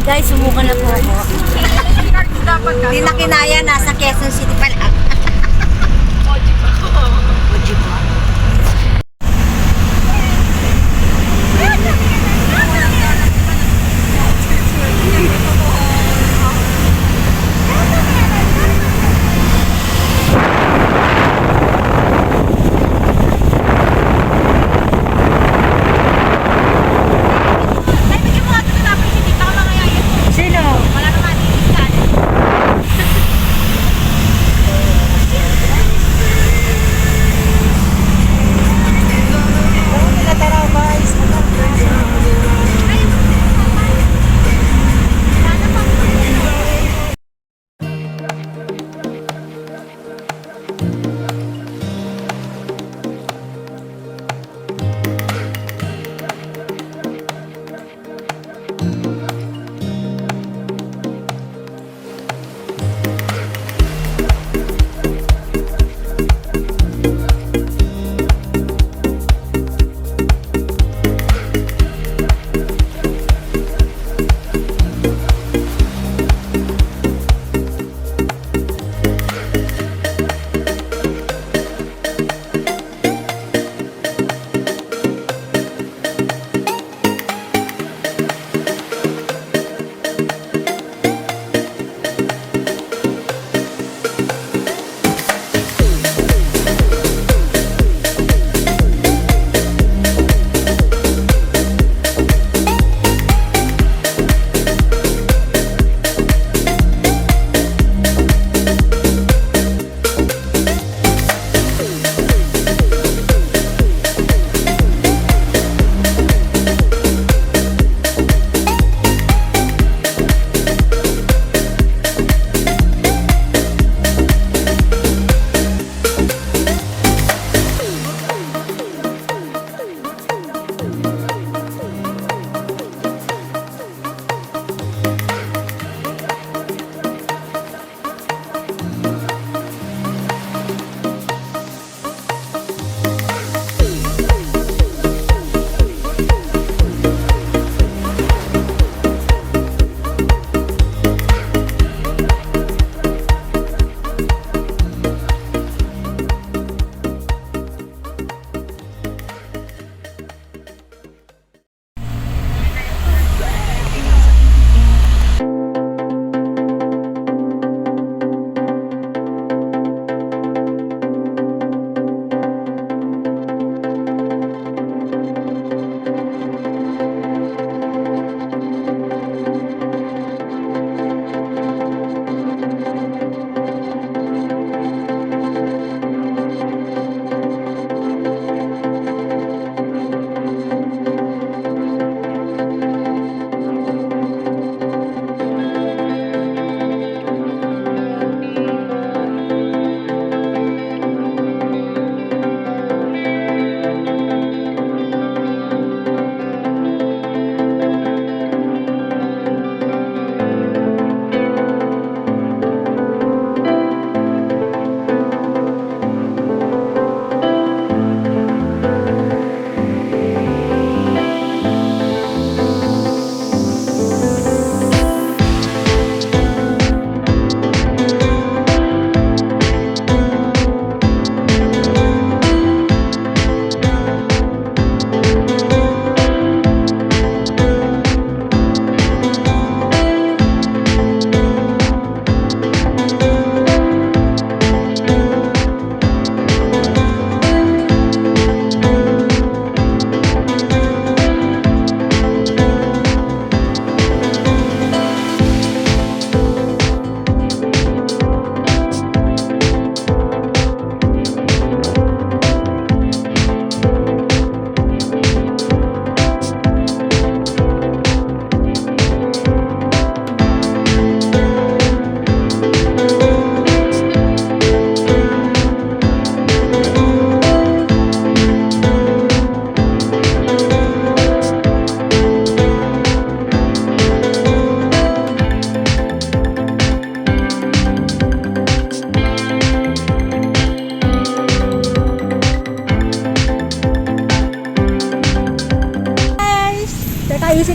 Guys, sumuka na po ako. Hindi na kinaya, nasa Quezon City pa lang. Oji pa. Oji pa.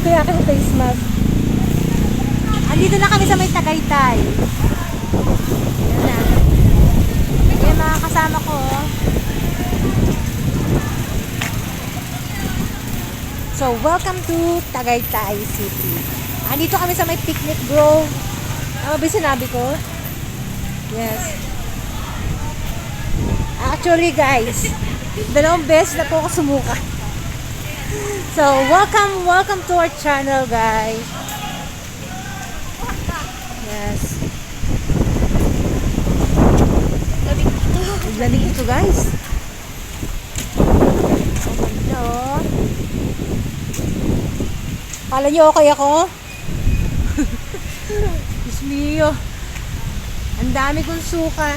ko yung aking face mask. Andito na kami sa may Tagaytay. Ayan na. Ayan mga kasama ko. So, welcome to Tagaytay City. Andito kami sa may picnic grove. Ano ba sinabi ko? Yes. Actually guys, dalawang beses na po ako sumuka. So, welcome to our channel guys. Yes. Lamig ito guys. Hello. Kala niyo okay ako? Diyos mio. Ang dami kong suka.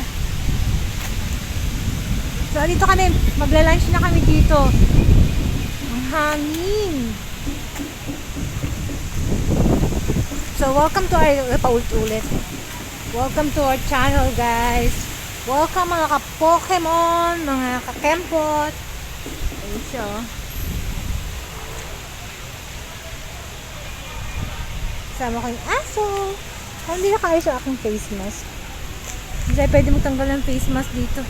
So, dito kami. Magla-lunch na kami dito. Ang hangin. So, welcome to our... Paulit-ulit. Welcome to our channel, guys. Welcome mga ka-Pokemon, mga ka-Kempot. Ayun siya. Sama ko yung aso. Hindi na kaya sa aking face mask. Hindi tayo pwede magtanggal ng face mask dito.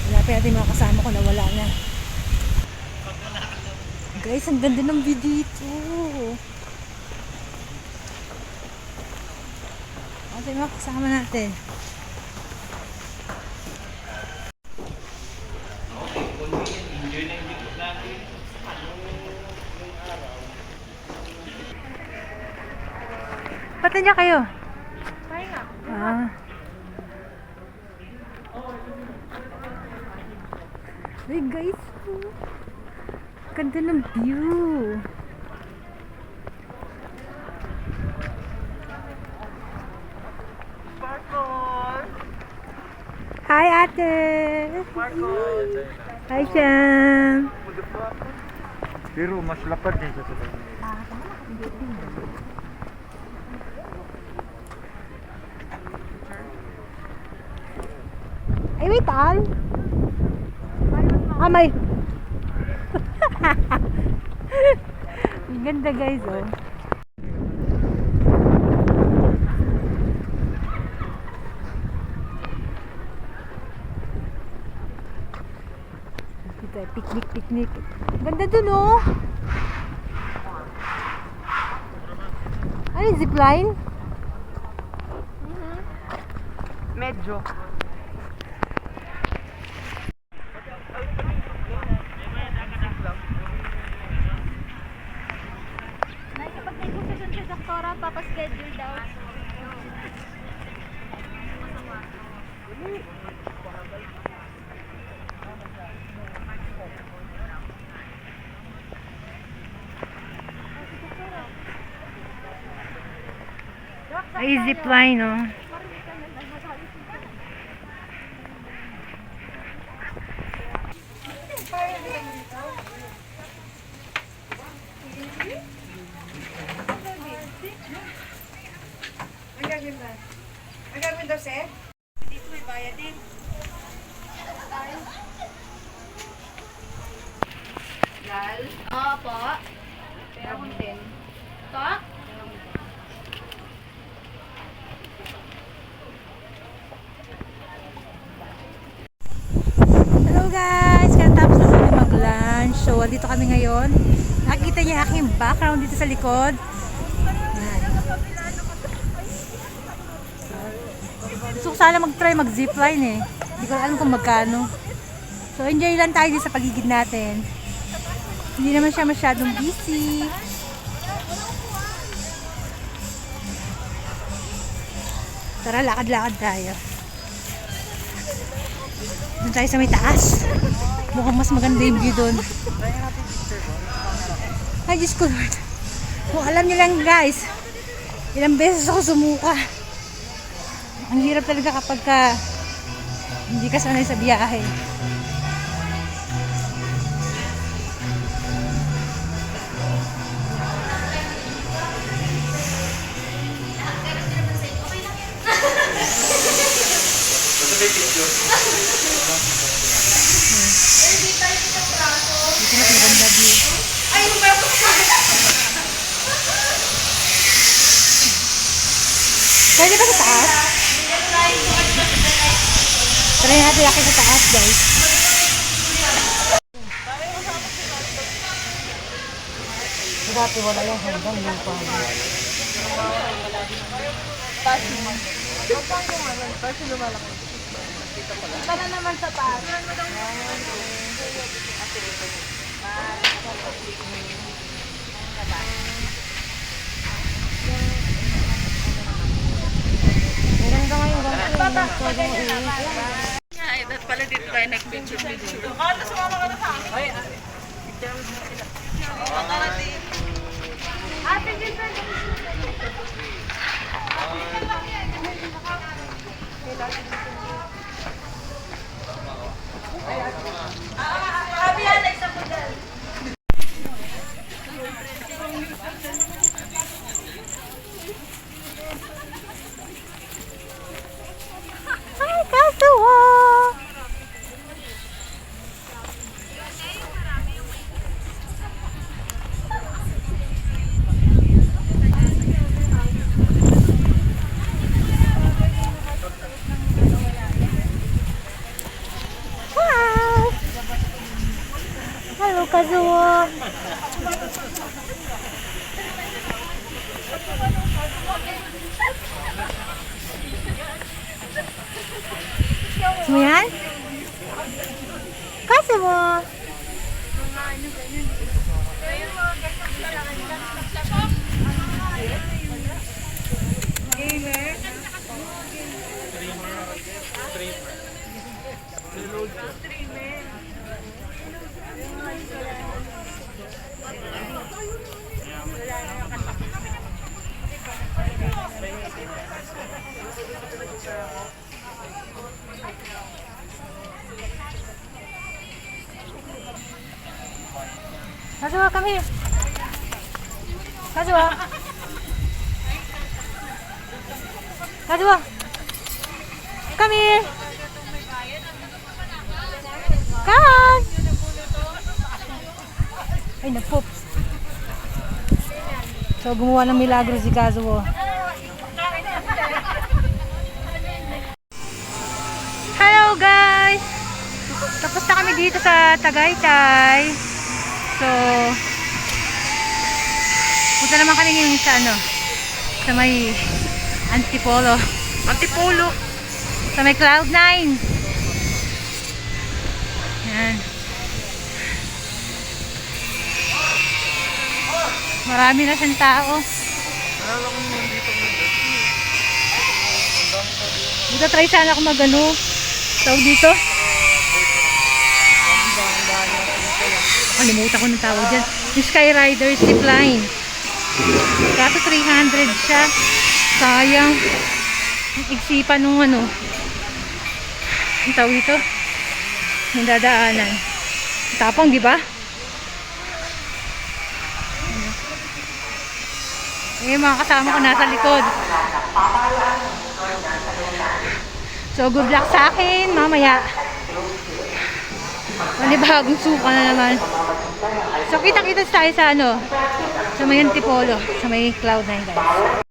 Hanapin natin mga kasama ko na wala na. Guys, ang ganda ng view dito. Ito yung mga kasama natin. Pati niya kayo? Pahinga. Ah. Hey guys, ganda ng view. Hi ate. Hi Sham. Pero mas lapad din sa sila. Ay, may taal. Ah, may. Ang ganda guys, oh. Picnic. Ganda dun, oh. Ano yung zipline? Medyo. Kapag may gusto dun sa doktora, papaschedule daw. Ay, zipline, oh. Ang gagawin daw, sir? Dito may bayad din. Lal? Opo. Pero din. To? Hello guys! Katapos na kami mag-lunch. So, dito kami ngayon. Nakikita niyo aking background dito sa likod. Yan. Gusto ko sana mag-try mag-zipline eh. Hindi ko alam kung magkano. So, enjoy lang tayo dito sa paligid natin. Hindi naman siya masyadong busy. Tara, lakad-lakad tayo. Doon tayo sa may taas. Mukhang mas maganda yung view doon. Ay, Diyos ko Lord. Kung alam niyo lang guys, ilang beses ako sumuka. Ang hirap talaga kapag hindi ka sanay sa biyahe. Dito na maganda view. Pwede ba sa taas? Try natin laki sa taas, guys. Dati wala yung hanggang lupa. Para naman sa taas. Ang ganda nga yung ganito. Ay, dapat pala dito tayo nag-picture. Oh, tapos sumama ka na sa akin. Ay, Ate, dito. Hi, Kazuo! Hi! Hello, Kazuo! Gusto mo yan? Kazuo! Kazuo, come here. Kazuo. Kazuo. Come here. Come on. Ay, nag-poops. So, gumawa ng milagro si Kazuo. Hello guys! Tapos na kami dito sa Tagaytay. So, punta naman kami ngayon sa sa may Antipolo. Sa may Cloud 9. Yan. Marami na siyang tao. Dito try sana ako tawag dito. Kalimutan ko ng tawag dyan. Yung Skyrider zipline. Kaso 300 siya. Sayang. Igsipan nung ang tawag dito. Yung dadaanan. Tapang, di ba? Eh, mga kasama ko nasa likod. So, good luck sa akin. Mamaya. Panibagong suka na naman. So, kitang-kita tayo sa sa may Antipolo. Sa may Cloud 9, guys.